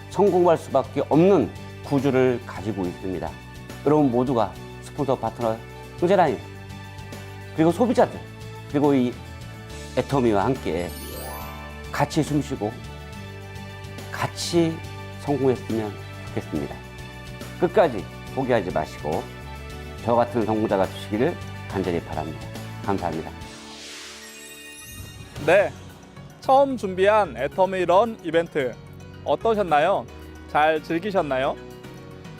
성공할 수밖에 없는 구조를 가지고 있습니다. 여러분 모두가 스폰서, 파트너, 형제라인, 그리고 소비자들, 그리고 이 애터미와 함께 같이 숨쉬고 같이 성공했으면 좋겠습니다. 끝까지 포기하지 마시고 저 같은 성공자가 되시기를 간절히 바랍니다. 감사합니다. 네, 처음 준비한 애터미 런 이벤트 어떠셨나요? 잘 즐기셨나요?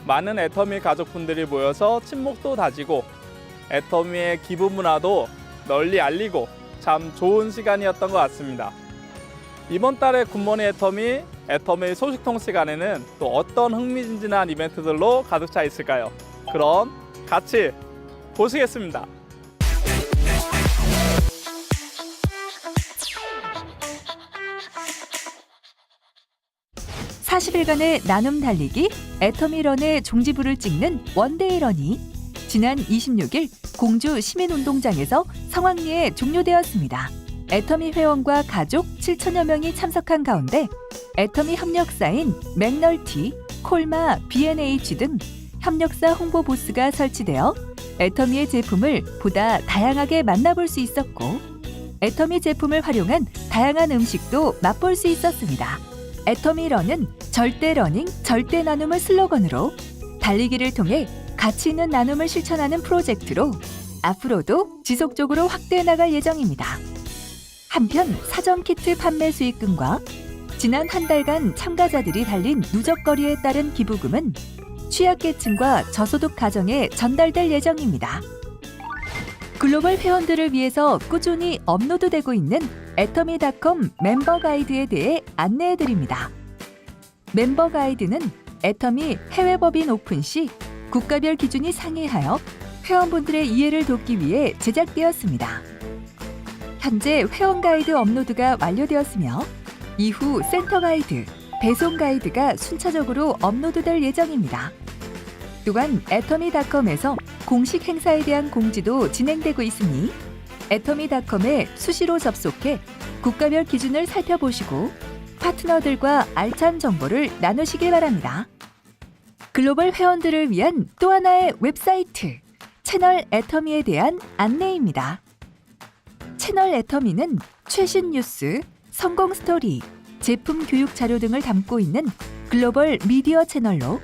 많은 애터미 가족분들이 모여서 친목도 다지고 애터미의 기부 문화도 널리 알리고 참 좋은 시간이었던 것 같습니다. 이번 달의 굿모닝 애터미, 애터미 소식통 시간에는 또 어떤 흥미진진한 이벤트들로 가득 차 있을까요? 그럼 같이 보시겠습니다. (40일간의) 나눔 달리기 애터미런의 종지부를 찍는 원데이런이 지난 26일 공주 시민운동장에서 성황리에 종료되었습니다. 애터미 회원과 가족 7천여 명이 참석한 가운데 애터미 협력사인 맥널티, 콜마, B&H 등 협력사 홍보 부스가 설치되어 애터미의 제품을 보다 다양하게 만나볼 수 있었고 애터미 제품을 활용한 다양한 음식도 맛볼 수 있었습니다. 애터미런은 절대 러닝, 절대 나눔을 슬로건으로 달리기를 통해 가치 있는 나눔을 실천하는 프로젝트로 앞으로도 지속적으로 확대해 나갈 예정입니다. 한편 사전 키트 판매 수익금과 지난 한 달간 참가자들이 달린 누적거리에 따른 기부금은 취약계층과 저소득 가정에 전달될 예정입니다. 글로벌 회원들을 위해서 꾸준히 업로드되고 있는 애터미닷컴 멤버 가이드에 대해 안내해드립니다. 멤버 가이드는 애터미 해외 법인 오픈 시 국가별 기준이 상이하여 회원분들의 이해를 돕기 위해 제작되었습니다. 현재 회원 가이드 업로드가 완료되었으며 이후 센터 가이드, 배송 가이드가 순차적으로 업로드될 예정입니다. 또한 애터미닷컴에서 공식 행사에 대한 공지도 진행되고 있으니 애터미닷컴에 수시로 접속해 국가별 기준을 살펴보시고 파트너들과 알찬 정보를 나누시길 바랍니다. 글로벌 회원들을 위한 또 하나의 웹사이트 채널 애터미에 대한 안내입니다. 채널 애터미는 최신 뉴스, 성공 스토리, 제품 교육 자료 등을 담고 있는 글로벌 미디어 채널로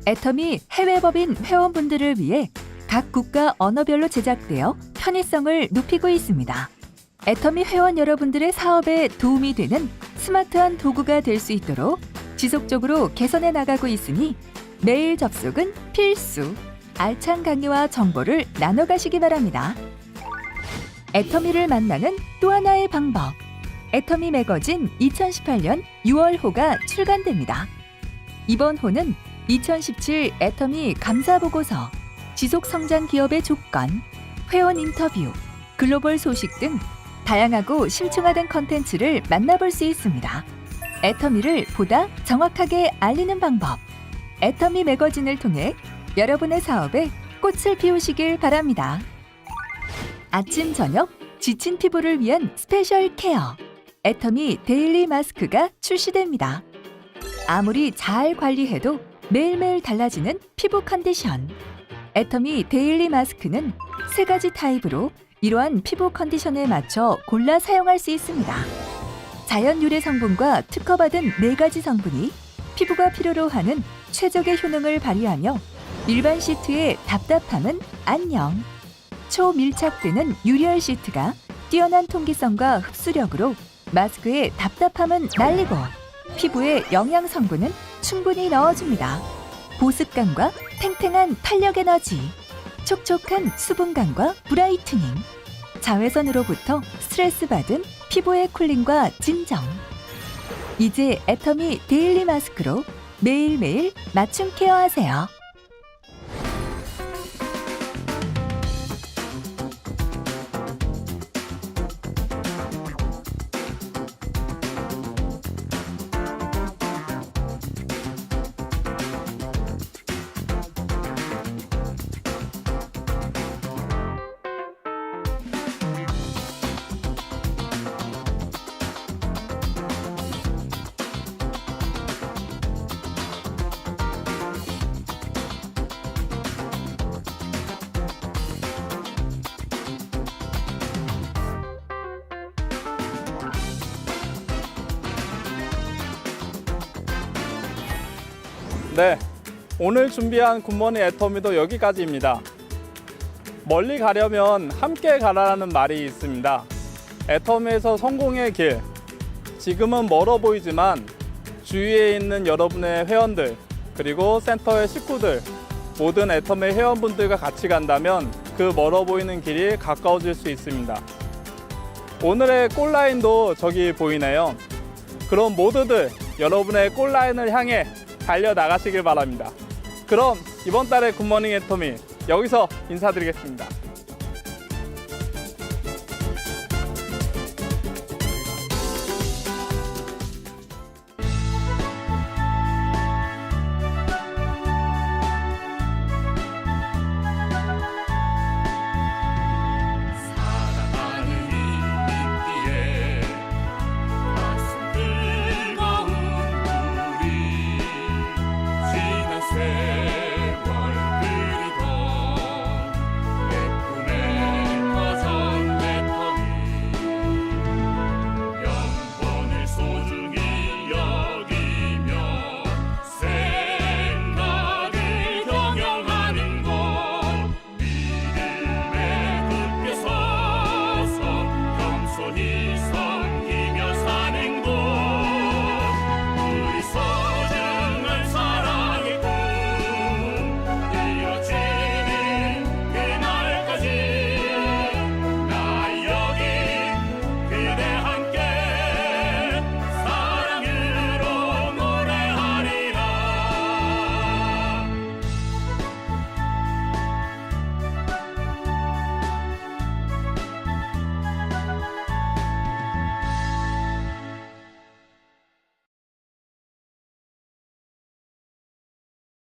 애터미 해외 법인 회원분들을 위해 각 국가 언어별로 제작되어 편의성을 높이고 있습니다. 애터미 회원 여러분들의 사업에 도움이 되는 스마트한 도구가 될 수 있도록 지속적으로 개선해 나가고 있으니 메일 접속은 필수. 알찬 강의와 정보를 나눠가시기 바랍니다. 애터미를 만나는 또 하나의 방법. 애터미 매거진 2018년 6월호가 출간됩니다. 이번 호는 2017 애터미 감사보고서, 지속성장 기업의 조건, 회원 인터뷰, 글로벌 소식 등 다양하고 심층화된 컨텐츠를 만나볼 수 있습니다. 애터미를 보다 정확하게 알리는 방법. 애터미 매거진을 통해 여러분의 사업에 꽃을 피우시길 바랍니다. 아침, 저녁, 지친 피부를 위한 스페셜 케어. 애터미 데일리 마스크가 출시됩니다. 아무리 잘 관리해도 매일매일 달라지는 피부 컨디션. 애터미 데일리 마스크는 3가지 타입으로 이러한 피부 컨디션에 맞춰 골라 사용할 수 있습니다. 자연 유래 성분과 특허받은 4가지 성분이 피부가 필요로 하는 최적의 효능을 발휘하며 일반 시트의 답답함은 안녕. 초밀착되는 유리알 시트가 뛰어난 통기성과 흡수력으로 마스크의 답답함은 날리고 피부에 영양 성분은 충분히 넣어줍니다. 보습감과 탱탱한 탄력 에너지, 촉촉한 수분감과 브라이트닝, 자외선으로부터 스트레스 받은 피부의 쿨링과 진정. 이제 애터미 데일리 마스크로 매일매일 맞춤 케어하세요. 네, 오늘 준비한 굿모닝 애터미도 여기까지입니다. 멀리 가려면 함께 가라라는 말이 있습니다. 애터미에서 성공의 길, 지금은 멀어 보이지만 주위에 있는 여러분의 회원들, 그리고 센터의 식구들, 모든 애터미 회원분들과 같이 간다면 그 멀어 보이는 길이 가까워질 수 있습니다. 오늘의 골라인도 저기 보이네요. 그럼 모두들 여러분의 골라인을 향해 달려나가시길 바랍니다. 그럼 이번 달의 굿모닝 애터미 여기서 인사드리겠습니다.